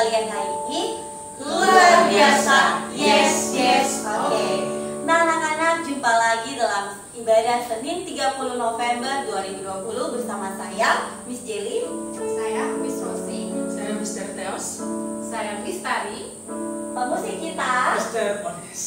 kalian hari ini? Luar biasa. Yes, yes. Oke. Nah, anak-anak, jumpa lagi dalam ibadah Senin 30 November 2020 bersama saya, Miss Jelly. Saya Miss Rosi. Saya Mr. Teos. Saya Miss Tari. Pemusik kita Mr. Ones.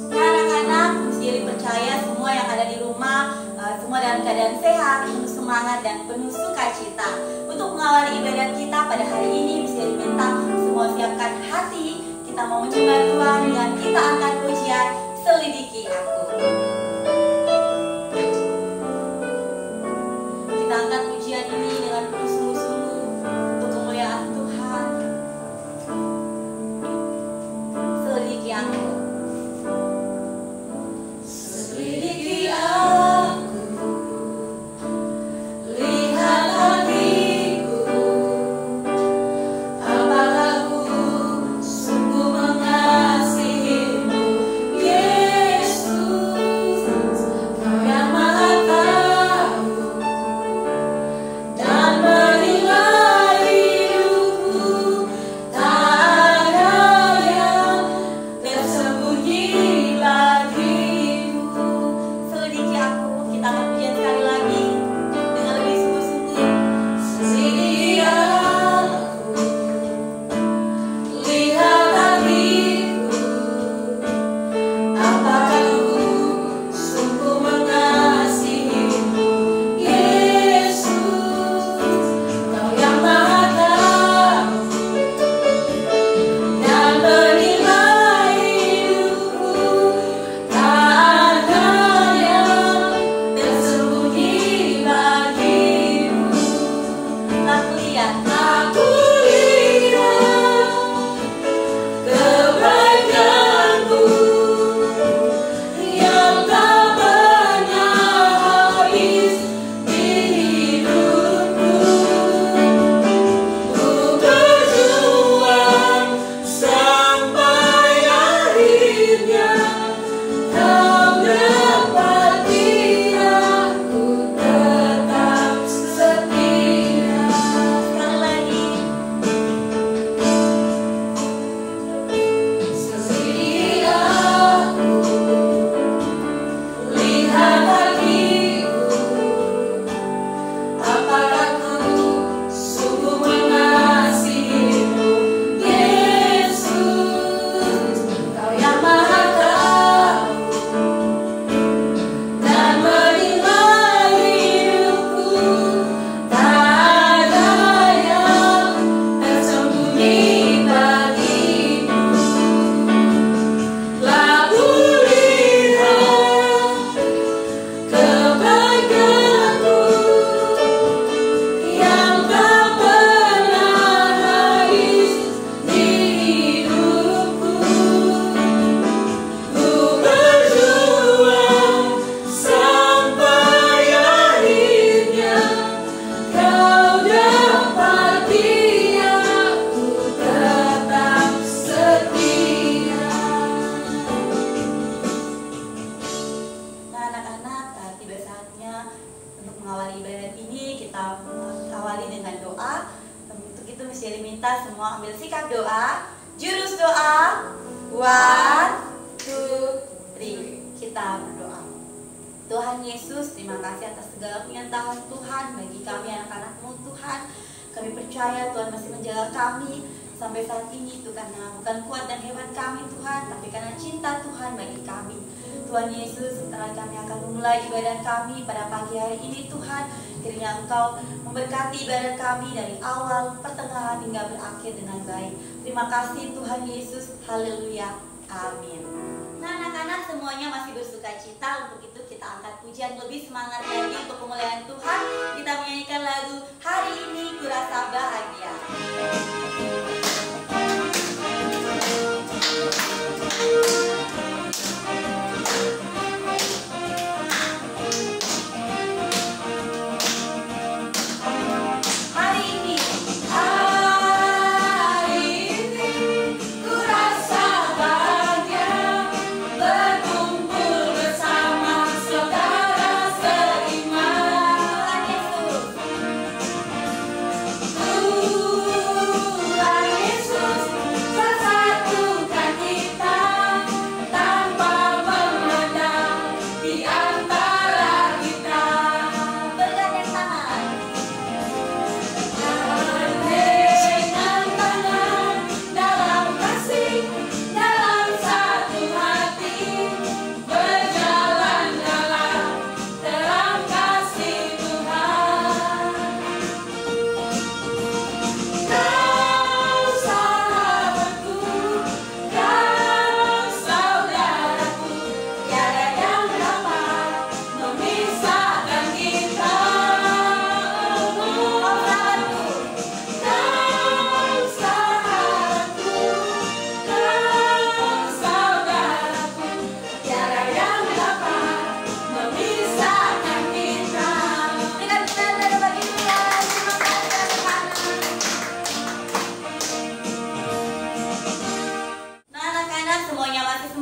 Nah, anak-anak, Miss Jelly percaya semua yang ada di rumah semua dalam keadaan sehat, penuh semangat dan penuh sukacita. Untuk mengawali ibadah kita pada hari ini, Miss Jelly minta semua siapkan hati. Kita mau menyembah Tuhan dengan kita angkat pujian Selidiki Aku. Kita angkat pujian ini dengan penuh sungguh-sungguh untuk kemuliaan Tuhan. Selidiki Aku. Selidiki aku, lihat hatiku, apakah ku sungguh mengasihimu, Yesus, Kau yang Maha Tahu dan menilai hidupku, tak ada yang tersembunyi bagimu. Selidiki Aku. Kita akan pujian sekali lagi dengan lebih sungguh-sungguh. Selidiki aku, lihat hatiku, apakah ku sungguh mengasihimu, Yesus, Kau yang Maha Tahu dan menilai hidupku, tak ada yang tersembunyi bagimu. Aku lihat Aku lihat kebaikan-Mu yang tak pernah habis di hidupku. Ku berjuang sampai akhirnya Kau dapati aku tetap setia. sekali lagi. Selidiki aku, lihat hatiku, apakah ku sungguh mengasihimu, Yesus, Kau yang Maha Tahu dan menilai hidupku, tak ada yang tersembunyi bagimu. Telah kulihat kebaikan-Mu yang tak pernah habis di hidupku. Ku berjuang sampai akhirnya Kau dapati aku tetap setia. Nah, anak-anak, tiba saatnya untuk mengawali ibadat ini. Kita awali dengan doa. Untuk itu Miss Jelly minta semua ambil sikap doa. Jurus doa. 1, 2, 3. Kita berdoa. Tuhan Yesus, terima kasih atas segala pengetahuan Tuhan bagi kami anak-anak-Mu Tuhan. Kami percaya Tuhan masih menjaga kami sampai saat ini itu karena bukan kuat dan hebat kami Tuhan, tapi karena cinta Tuhan bagi kami. Tuhan Yesus, setelah kami akan memulai ibadah kami pada pagi hari ini Tuhan, kiranya Engkau memberkati ibadah kami dari awal, pertengahan hingga berakhir dengan baik. Terima kasih Tuhan Yesus, haleluya, amin. Nah, anak-anak semuanya masih bersuka cita. Untuk itu kita angkat pujian lebih semangat lagi untuk kemuliaan Tuhan. Kita menyanyikan lagu Hari Ini Kurasa Bahagia. Hari ini Ku rasa bahagia berkumpul bersama saudara seiman. Tuhan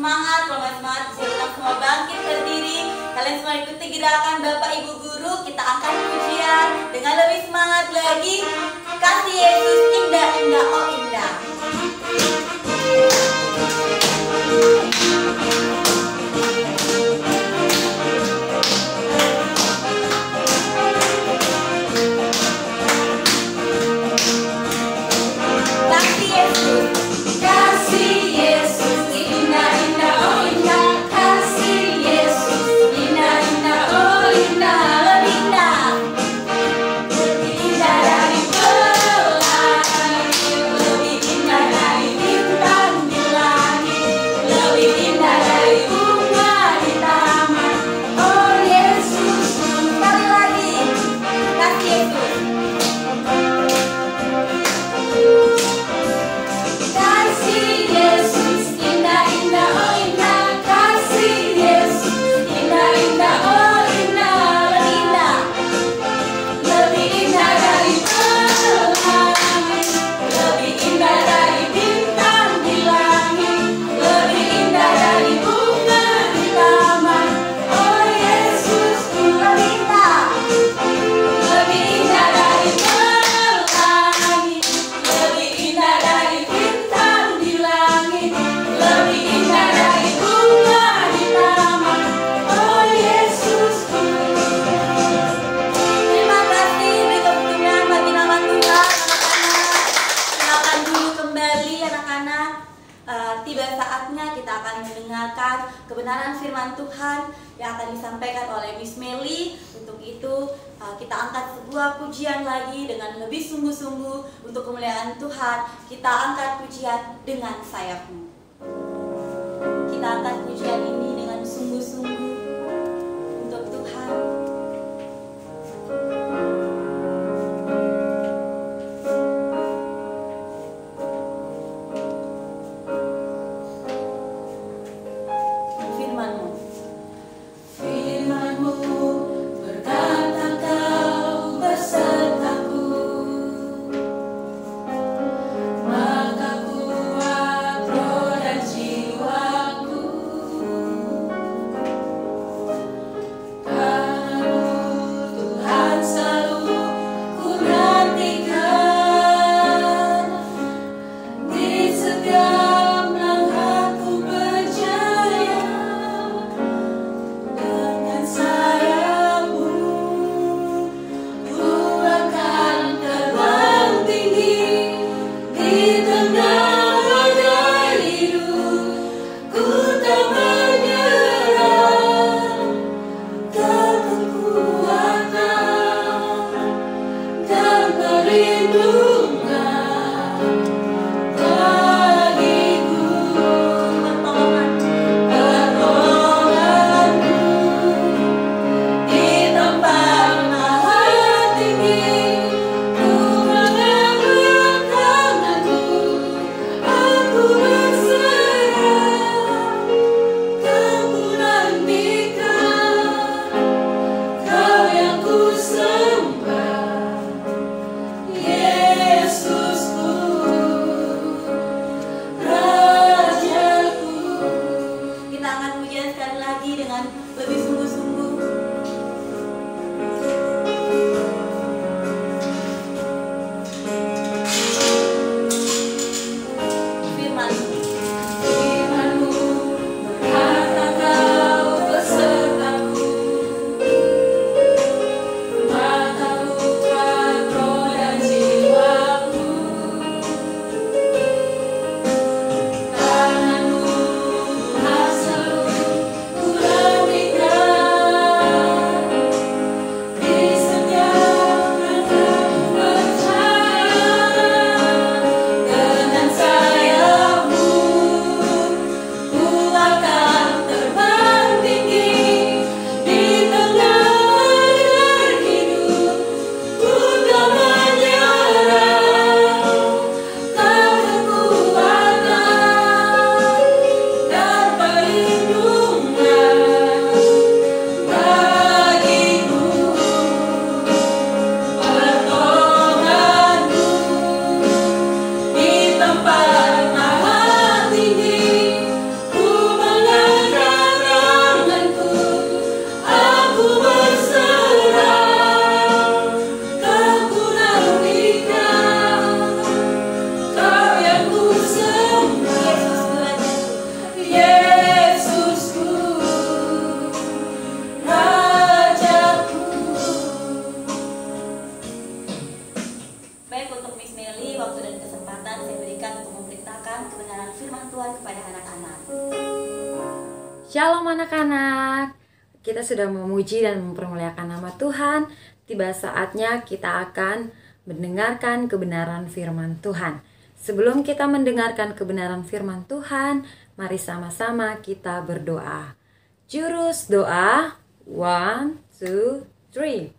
semangat. Kalau masih semangat, bisa kita semua bangkit berdiri. Kalian semua ikuti gerakan Bapak Ibu Guru. Kita angkat pujian dengan lebih semangat lagi. Kasih Yesus indah, indah, oh indah. Kebenaran firman Tuhan yang akan disampaikan oleh Miss Meli. Untuk itu kita angkat sebuah pujian lagi dengan lebih sungguh-sungguh untuk kemuliaan Tuhan. Kita angkat pujian dengan sayapmu. Kita angkat pujian ini dengan sungguh-sungguh untuk Tuhan. Jiwaku kebenaran firman Tuhan kepada anak-anak. Shalom anak-anak, kita sudah memuji dan mempermuliakan nama Tuhan. Tiba saatnya kita akan mendengarkan kebenaran firman Tuhan. Sebelum kita mendengarkan kebenaran firman Tuhan, mari sama-sama kita berdoa. Jurus doa, 1, 2, 3.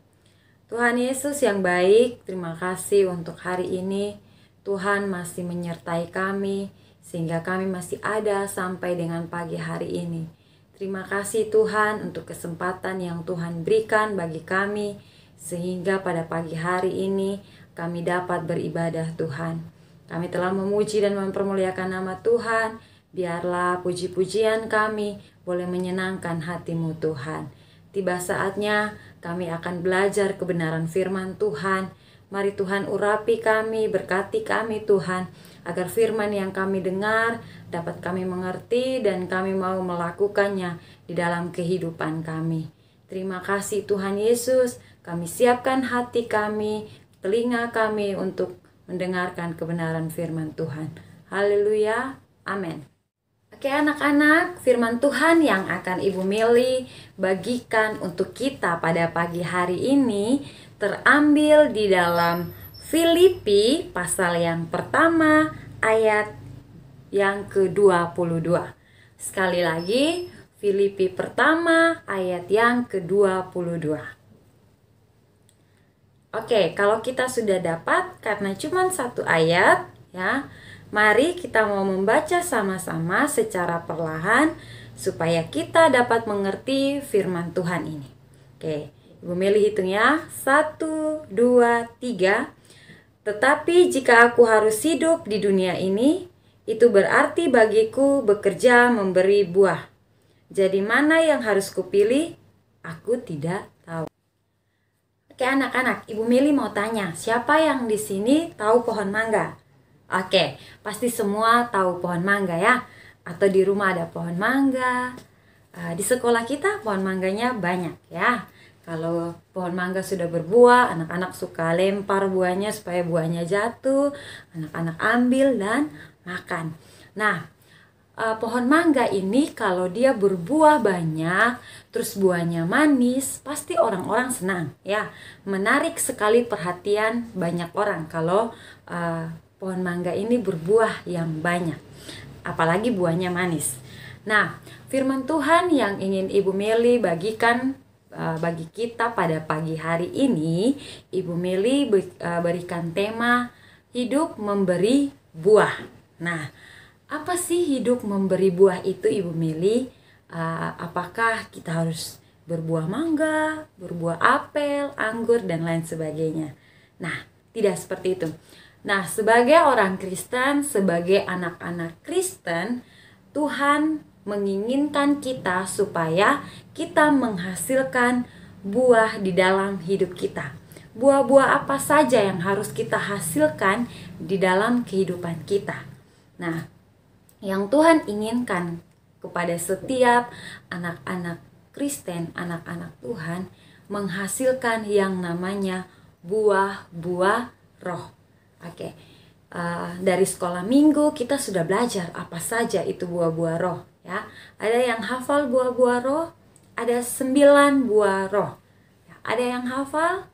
Tuhan Yesus yang baik, terima kasih untuk hari ini. Tuhan masih menyertai kami, sehingga kami masih ada sampai dengan pagi hari ini. Terima kasih Tuhan untuk kesempatan yang Tuhan berikan bagi kami, sehingga pada pagi hari ini kami dapat beribadah Tuhan. Kami telah memuji dan mempermuliakan nama Tuhan. Biarlah puji-pujian kami boleh menyenangkan hati-Mu Tuhan. Tiba saatnya kami akan belajar kebenaran firman Tuhan. Mari Tuhan urapi kami, berkati kami Tuhan, agar firman yang kami dengar dapat kami mengerti dan kami mau melakukannya di dalam kehidupan kami. Terima kasih Tuhan Yesus, kami siapkan hati kami, telinga kami untuk mendengarkan kebenaran firman Tuhan. Haleluya, amin. Oke anak-anak, firman Tuhan yang akan Ibu Meli bagikan untuk kita pada pagi hari ini terambil di dalam Filipi pasal yang pertama ayat yang ke-22. Sekali lagi, Filipi pertama ayat yang ke-22. Oke, kalau kita sudah dapat, karena cuma satu ayat, ya, mari kita mau membaca sama-sama secara perlahan supaya kita dapat mengerti firman Tuhan ini. Oke, Ibu Meli hitung ya, 1, 2, 3. Tetapi jika aku harus hidup di dunia ini, itu berarti bagiku bekerja memberi buah. Jadi mana yang harus kupilih? Aku tidak tahu. Oke anak-anak, Ibu Meli mau tanya, siapa yang di sini tahu pohon mangga? Oke, pasti semua tahu pohon mangga ya. Atau di rumah ada pohon mangga. Di sekolah kita pohon mangganya banyak ya. Kalau pohon mangga sudah berbuah, anak-anak suka lempar buahnya supaya buahnya jatuh. Anak-anak ambil dan makan. Nah, pohon mangga ini kalau dia berbuah banyak, terus buahnya manis, pasti orang-orang senang ya. Menarik sekali perhatian banyak orang kalau pohon mangga ini berbuah yang banyak, apalagi buahnya manis. Nah, firman Tuhan yang ingin Ibu Meli bagikan bagi kita pada pagi hari ini, Ibu Meli berikan tema hidup memberi buah. Nah, apa sih hidup memberi buah itu Ibu Meli? Apakah kita harus berbuah mangga, berbuah apel, anggur, dan lain sebagainya? Nah, tidak seperti itu. Nah, sebagai orang Kristen, sebagai anak-anak Kristen, Tuhan menginginkan kita supaya kita menghasilkan buah di dalam hidup kita. Buah-buah apa saja yang harus kita hasilkan di dalam kehidupan kita? Nah, yang Tuhan inginkan kepada setiap anak-anak Kristen, anak-anak Tuhan, menghasilkan yang namanya buah-buah roh. Oke, dari sekolah minggu kita sudah belajar apa saja itu buah-buah roh. Ya, ada yang hafal buah-buah roh, ada 9 buah roh. Ada yang hafal?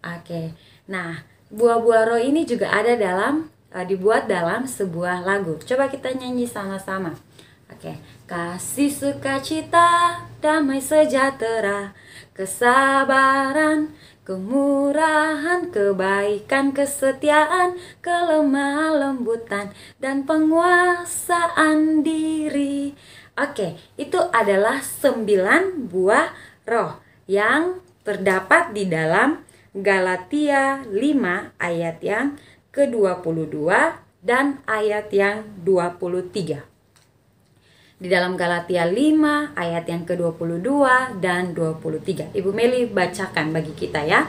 Oke, nah buah-buah roh ini juga ada dibuat dalam sebuah lagu. Coba kita nyanyi sama-sama. Oke. Kasih, sukacita, damai sejahtera, kesabaran, kemurahan, kebaikan, kesetiaan, kelemah lembutan, dan penguasaan diri. Oke, itu adalah 9 buah roh yang terdapat di dalam Galatia 5 ayat yang ke-22 dan ayat yang 23. Di dalam Galatia 5 ayat yang ke-22 dan 23. Ibu Meli bacakan bagi kita ya.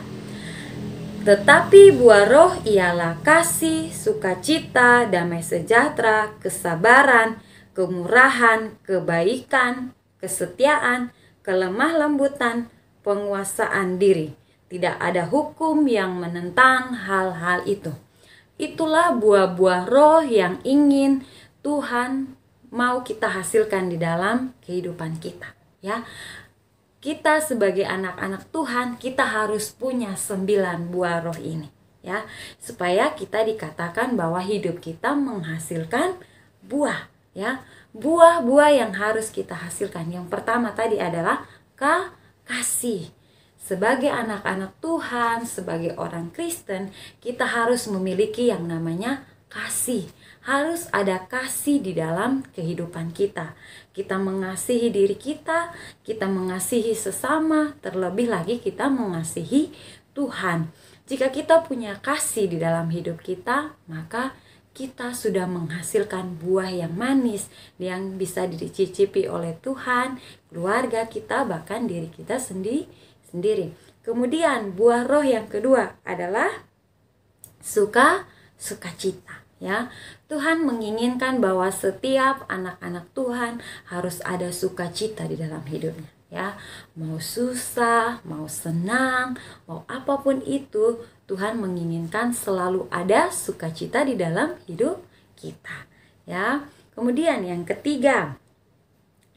Tetapi buah roh ialah kasih, sukacita, damai sejahtera, kesabaran, kemurahan, kebaikan, kesetiaan, kelemah lembutan, penguasaan diri. Tidak ada hukum yang menentang hal-hal itu. Itulah buah-buah roh yang ingin Tuhan mau kita hasilkan di dalam kehidupan kita, ya. Kita sebagai anak-anak Tuhan, kita harus punya 9 buah roh ini, ya, supaya kita dikatakan bahwa hidup kita menghasilkan buah, ya. Buah-buah yang harus kita hasilkan. Yang pertama tadi adalah kasih. Sebagai anak-anak Tuhan, sebagai orang Kristen, kita harus memiliki yang namanya kasih. Harus ada kasih di dalam kehidupan kita. Kita mengasihi diri kita mengasihi sesama, terlebih lagi kita mengasihi Tuhan. Jika kita punya kasih di dalam hidup kita, maka kita sudah menghasilkan buah yang manis yang bisa dicicipi oleh Tuhan, keluarga kita, bahkan diri kita sendiri. Kemudian buah roh yang kedua adalah sukacita, ya. Tuhan menginginkan bahwa setiap anak-anak Tuhan harus ada sukacita di dalam hidupnya, ya. Mau susah, mau senang, mau apapun itu, Tuhan menginginkan selalu ada sukacita di dalam hidup kita, ya. Kemudian yang ketiga,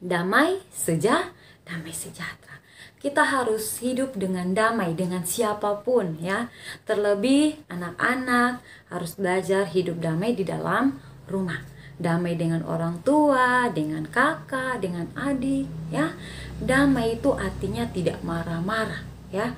damai sejahtera. Kita harus hidup dengan damai dengan siapapun, ya. Terlebih anak-anak harus belajar hidup damai di dalam rumah. Damai dengan orang tua, dengan kakak, dengan adik, ya. Damai itu artinya tidak marah-marah, ya.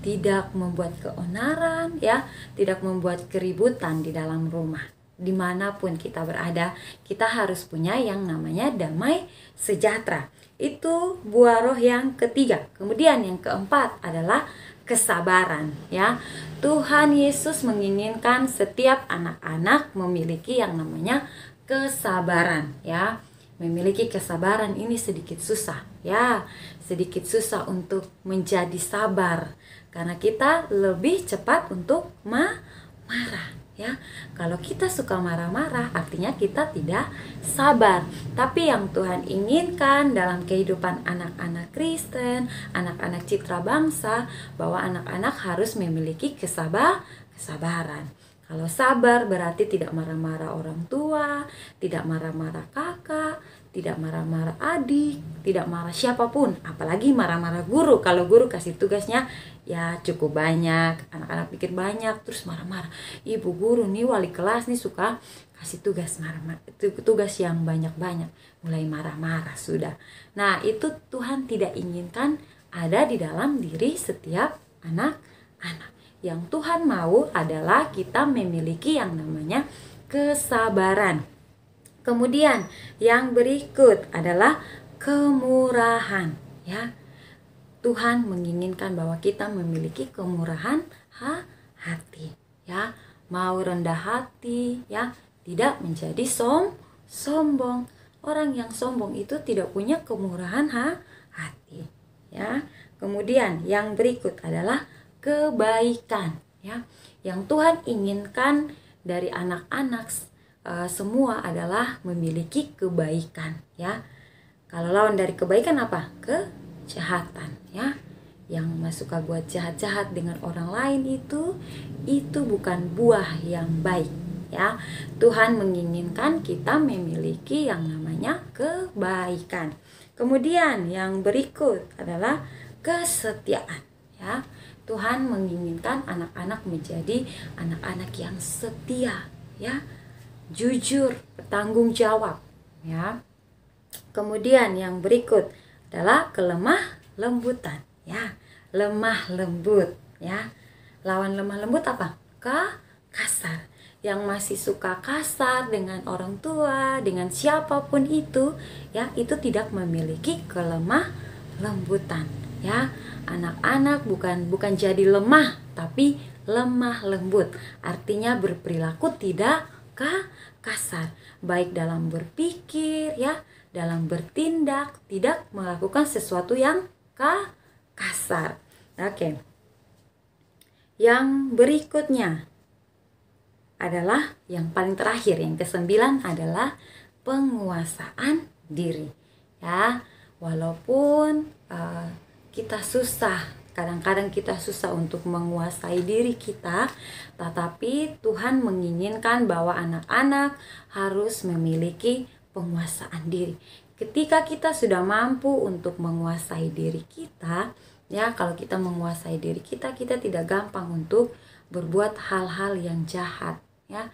Tidak membuat keonaran, ya. Tidak membuat keributan di dalam rumah. Dimanapun kita berada, kita harus punya yang namanya damai sejahtera. Itu buah roh yang ketiga. Kemudian yang keempat adalah kesabaran, ya. Tuhan Yesus menginginkan setiap anak-anak memiliki yang namanya kesabaran, ya. Memiliki kesabaran ini sedikit susah, ya. Sedikit susah untuk menjadi sabar karena kita lebih cepat untuk marah, ya. Kalau kita suka marah-marah artinya kita tidak sabar. Tapi yang Tuhan inginkan dalam kehidupan anak-anak Kristen, anak-anak Citra Bangsa, bahwa anak-anak harus memiliki kesabaran. Kalau sabar berarti tidak marah-marah orang tua, tidak marah-marah kakak, tidak marah-marah adik, tidak marah siapapun, apalagi marah-marah guru. Kalau guru kasih tugasnya ya cukup banyak, anak-anak pikir banyak terus marah-marah. Ibu guru nih, wali kelas nih suka kasih tugas marah-marah, tugas yang banyak-banyak, mulai marah-marah sudah. Nah, itu Tuhan tidak inginkan ada di dalam diri setiap anak-anak. Yang Tuhan mau adalah kita memiliki yang namanya kesabaran. Kemudian yang berikut adalah kemurahan, ya. Tuhan menginginkan bahwa kita memiliki kemurahan hati, ya. Mau rendah hati, ya, tidak menjadi sombong. Orang yang sombong itu tidak punya kemurahan hati, ya. Kemudian yang berikut adalah kebaikan, ya. Yang Tuhan inginkan dari anak-anak semua adalah memiliki kebaikan, ya. Kalau lawan dari kebaikan apa? Kejahatan, ya. Yang suka buat jahat-jahat dengan orang lain itu bukan buah yang baik, ya. Tuhan menginginkan kita memiliki yang namanya kebaikan. Kemudian yang berikut adalah kesetiaan, ya. Tuhan menginginkan anak-anak menjadi anak-anak yang setia, ya, jujur, bertanggung jawab, ya. Kemudian yang berikut adalah kelemah lembutan, ya, lemah lembut, ya. Lawan lemah lembut apa? Kasar. Yang masih suka kasar dengan orang tua, dengan siapapun itu, ya, itu tidak memiliki kelemah lembutan, ya. Anak-anak bukan jadi lemah, tapi lemah lembut. Artinya berperilaku tidak kasar, baik dalam berpikir, ya, dalam bertindak, tidak melakukan sesuatu yang kasar. Oke. Yang berikutnya adalah yang paling terakhir, yang ke-9 adalah penguasaan diri, ya. Walaupun kita susah Kadang-kadang kita susah untuk menguasai diri kita, tetapi Tuhan menginginkan bahwa anak-anak harus memiliki penguasaan diri. Ketika kita sudah mampu untuk menguasai diri kita, ya, kalau kita menguasai diri kita, kita tidak gampang untuk berbuat hal-hal yang jahat, ya.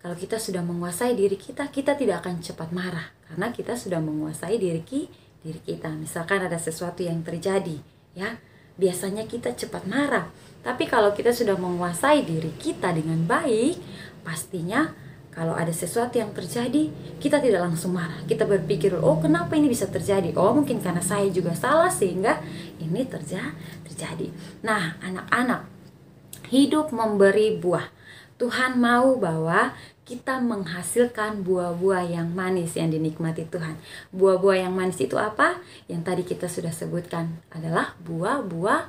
Kalau kita sudah menguasai diri kita, kita tidak akan cepat marah karena kita sudah menguasai diri kita. Misalkan ada sesuatu yang terjadi, ya, biasanya kita cepat marah. Tapi kalau kita sudah menguasai diri kita dengan baik, pastinya kalau ada sesuatu yang terjadi, kita tidak langsung marah. Kita berpikir, oh kenapa ini bisa terjadi? Oh mungkin karena saya juga salah sehingga ini terjadi. Nah, anak-anak, hidup memberi buah. Tuhan mau bahwa kita menghasilkan buah-buah yang manis yang dinikmati Tuhan. Buah-buah yang manis itu apa? Yang tadi kita sudah sebutkan adalah buah-buah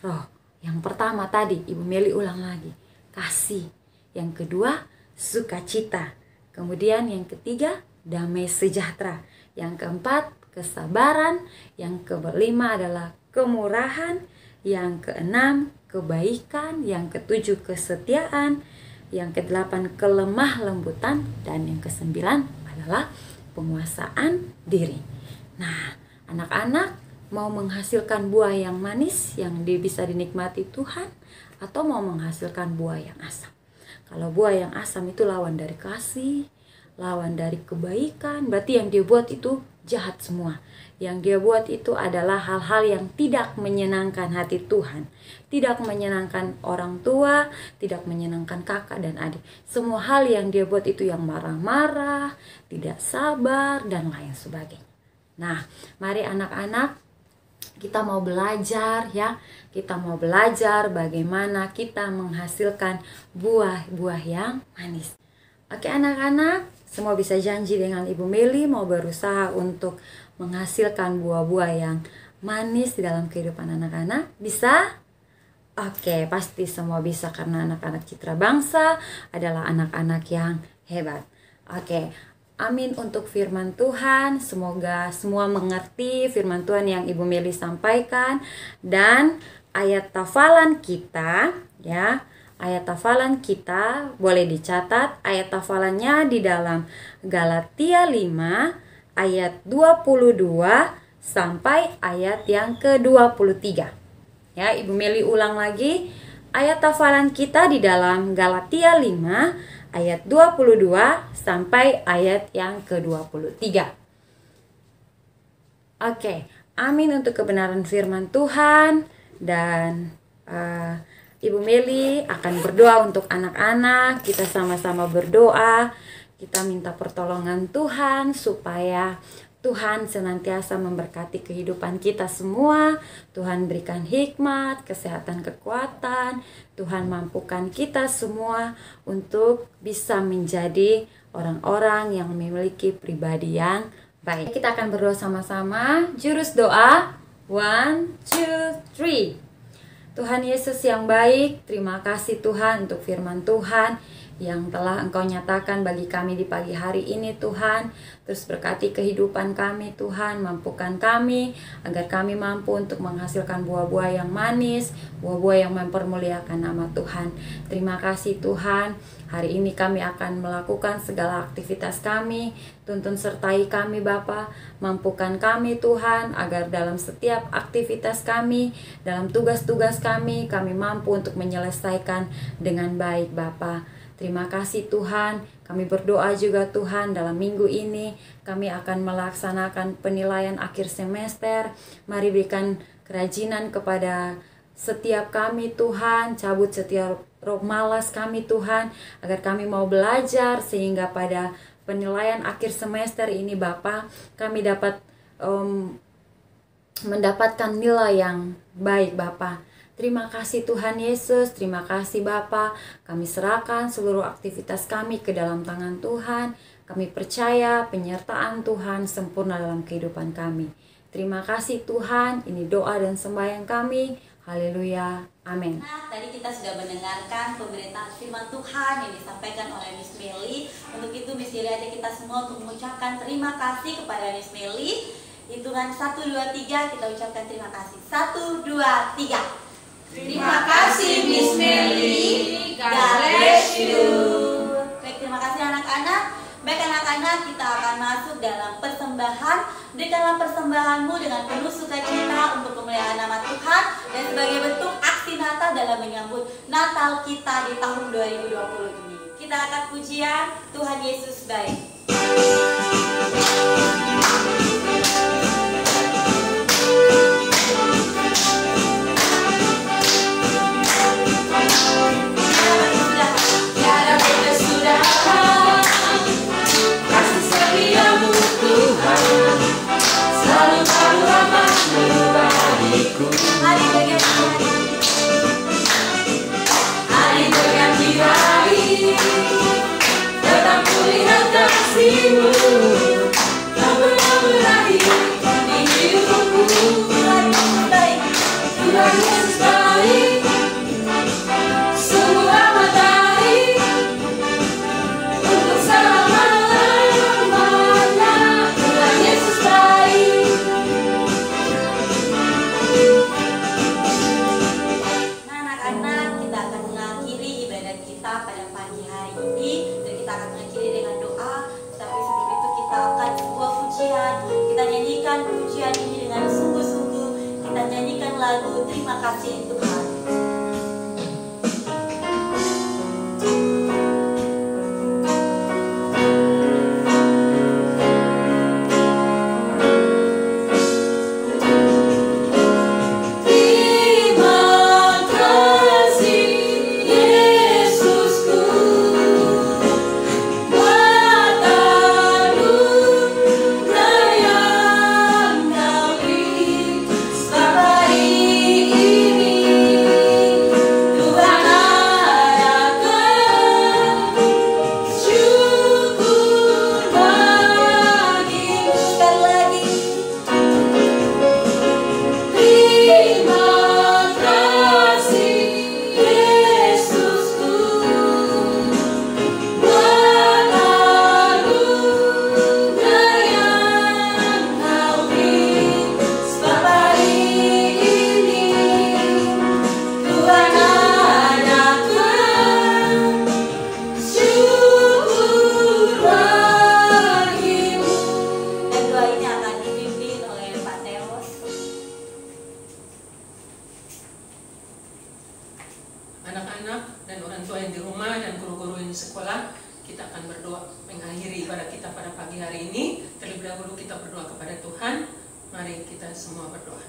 roh. Yang pertama tadi, Ibu Meli ulang lagi, kasih. Yang kedua, sukacita. Kemudian yang ketiga, damai sejahtera. Yang keempat, kesabaran. Yang kelima adalah kemurahan. Yang keenam, kebaikan. Yang ketujuh, kesetiaan. Yang kedelapan, kelemah lembutan. Dan yang kesembilan adalah penguasaan diri. Nah, anak-anak mau menghasilkan buah yang manis yang bisa dinikmati Tuhan, atau mau menghasilkan buah yang asam? Kalau buah yang asam itu lawan dari kasih, lawan dari kebaikan, berarti yang dia buat itu jahat semua. Yang dia buat itu adalah hal-hal yang tidak menyenangkan hati Tuhan, tidak menyenangkan orang tua, tidak menyenangkan kakak dan adik. Semua hal yang dia buat itu yang marah-marah, tidak sabar, dan lain sebagainya. Nah, mari anak-anak, kita mau belajar, ya. Kita mau belajar bagaimana kita menghasilkan buah-buah yang manis. Oke anak-anak, semua bisa janji dengan Ibu Meli mau berusaha untuk menghasilkan buah-buah yang manis di dalam kehidupan anak-anak. Bisa? Oke, pasti semua bisa karena anak-anak Citra Bangsa adalah anak-anak yang hebat. Oke, amin untuk firman Tuhan. Semoga semua mengerti firman Tuhan yang Ibu Meli sampaikan. Dan ayat hafalan kita, ya, ayat hafalan kita boleh dicatat. Ayat hafalannya di dalam Galatia 5 ayat 22 sampai ayat yang ke-23. Ya, Ibu Meli ulang lagi. Ayat hafalan kita di dalam Galatia 5 ayat 22 sampai ayat yang ke-23. Oke, amin untuk kebenaran firman Tuhan. Dan Ibu Meli akan berdoa untuk anak-anak. Kita sama-sama berdoa. Kita minta pertolongan Tuhan supaya Tuhan senantiasa memberkati kehidupan kita semua. Tuhan berikan hikmat, kesehatan, kekuatan. Tuhan mampukan kita semua untuk bisa menjadi orang-orang yang memiliki pribadi yang baik. Kita akan berdoa sama-sama. Jurus doa 1, 2, 3. Tuhan Yesus yang baik, terima kasih Tuhan untuk firman Tuhan yang telah Engkau nyatakan bagi kami di pagi hari ini Tuhan. Terus berkati kehidupan kami Tuhan, mampukan kami agar kami mampu untuk menghasilkan buah-buah yang manis, buah-buah yang mempermuliakan nama Tuhan. Terima kasih Tuhan, hari ini kami akan melakukan segala aktivitas kami. Tuntun sertai kami Bapa, mampukan kami Tuhan agar dalam setiap aktivitas kami, dalam tugas-tugas kami mampu untuk menyelesaikan dengan baik Bapa. Terima kasih Tuhan, kami berdoa juga Tuhan dalam minggu ini kami akan melaksanakan penilaian akhir semester. Mari berikan kerajinan kepada setiap kami Tuhan, cabut setiap roh malas kami Tuhan, agar kami mau belajar sehingga pada penilaian akhir semester ini Bapa, kami dapat mendapatkan nilai yang baik Bapa. Terima kasih Tuhan Yesus, terima kasih Bapa. Kami serahkan seluruh aktivitas kami ke dalam tangan Tuhan. Kami percaya penyertaan Tuhan sempurna dalam kehidupan kami. Terima kasih Tuhan, ini doa dan sembahyang kami. Haleluya, amin. Nah, tadi kita sudah mendengarkan pemberitaan firman Tuhan yang disampaikan oleh Miss Meli. Untuk itu Miss Meli ajak kita semua untuk mengucapkan terima kasih kepada Miss Meli. Hitungan 1, 2, 3 kita ucapkan terima kasih. 1, 2, 3. Terima kasih Miss Meli. God bless you. Baik, terima kasih anak-anak. Baik anak-anak, kita akan masuk dalam persembahan. Berikanlah persembahanmu dengan penuh sukacita untuk kemuliaan nama Tuhan dan sebagai bentuk aksi Natal dalam menyambut Natal kita di tahun 2020 ini. Kita akan pujian Tuhan Yesus baik. Hari berganti hari, tetap kulihat kasih-Mu, tak pernah berakhir di hidupku. Tuhan Yesus baik, sungguh amat baik, untuk selama-lamanya. Tuhan Yesus baik. Nah anak-anak, kita akan mengakhiri ibadat kita pada pagi hari ini dan kita akan mengakhiri dengan doa. Tapi sebelum itu kita akan sebuah pujian. Kita nyanyikan pujian ini dengan sungguh-sungguh. Kita nyanyikan lagu Terima Kasih Tuhan. Terima kasih Yesusku, buat anugerah yang Kau beri. Sebab hari ini Tuhan adakan syukur bagimu. Sekali lagi. Terima kasih Yesusku, buat anugerah yang Kau beri. Sebab hari ini Tuhan adakan syukur bagimu. Dan doa ini akan dipimpin oleh Pak Teos. Anak-anak dan orang tua yang di rumah dan guru-guru yang di sekolah, kita akan berdoa mengakhiri ibadah kita pada pagi hari ini. Terlebih dahulu kita berdoa kepada Tuhan. Mari kita semua berdoa.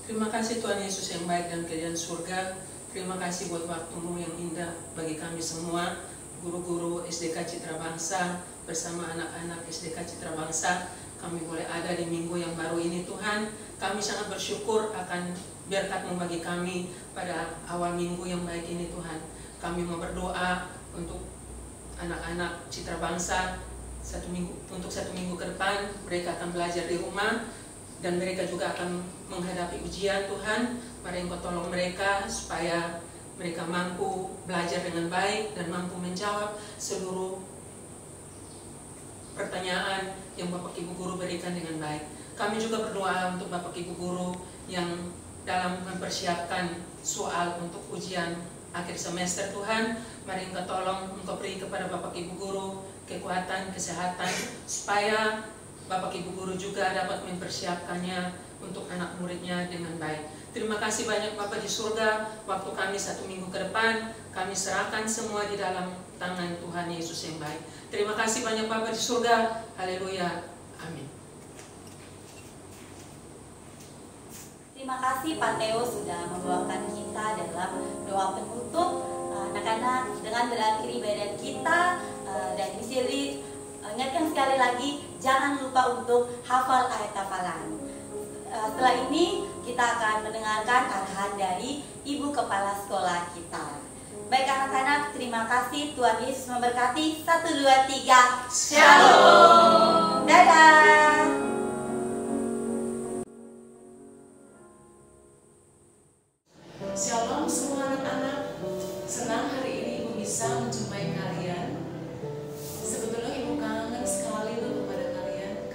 Terima kasih Tuhan Yesus yang baik dan kerajaan surga. Terima kasih buat waktu-Mu yang indah bagi kami semua, guru-guru SDK Citra Bangsa bersama anak-anak SDK Citra Bangsa. Kami boleh ada di minggu yang baru ini Tuhan. Kami sangat bersyukur akan berkat-Mu bagi kami pada awal minggu yang baik ini Tuhan. Kami mau berdoa untuk anak-anak Citra Bangsa untuk satu minggu ke depan. Mereka akan belajar di rumah dan mereka juga akan menghadapi ujian Tuhan. Mari Engkau tolong mereka supaya mereka mampu belajar dengan baik dan mampu menjawab seluruh pertanyaan yang Bapak Ibu Guru berikan dengan baik. Kami juga berdoa untuk Bapak Ibu Guru yang dalam mempersiapkan soal untuk ujian akhir semester Tuhan. Mari Engkau tolong, Engkau beri kepada Bapak Ibu Guru kekuatan, kesehatan, supaya Bapak Ibu Guru juga dapat mempersiapkannya untuk anak muridnya dengan baik. Terima kasih banyak Bapak di surga. Waktu kami satu minggu ke depan, kami serahkan semua di dalam tangan Tuhan Yesus yang baik. Terima kasih banyak Bapak di surga. Haleluya. Amin. Terima kasih Pak Theo sudah membawakan kita dalam doa penutup. Anak-anak, dengan berakhir ibadat kita dan disini ingatkan sekali lagi, jangan lupa untuk hafal ayat hafalan. Setelah ini kita akan mendengarkan arahan dari Ibu Kepala Sekolah kita. Baik anak-anak, terima kasih. Tuhan Yesus memberkati. 1, 2, 3. Shalom. Dadah. Shalom semua anak-anak. Senang hari ini Ibu bisa menjumpai kalian. Sebetulnya Ibu kangen sekali loh kepada kalian.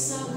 bisa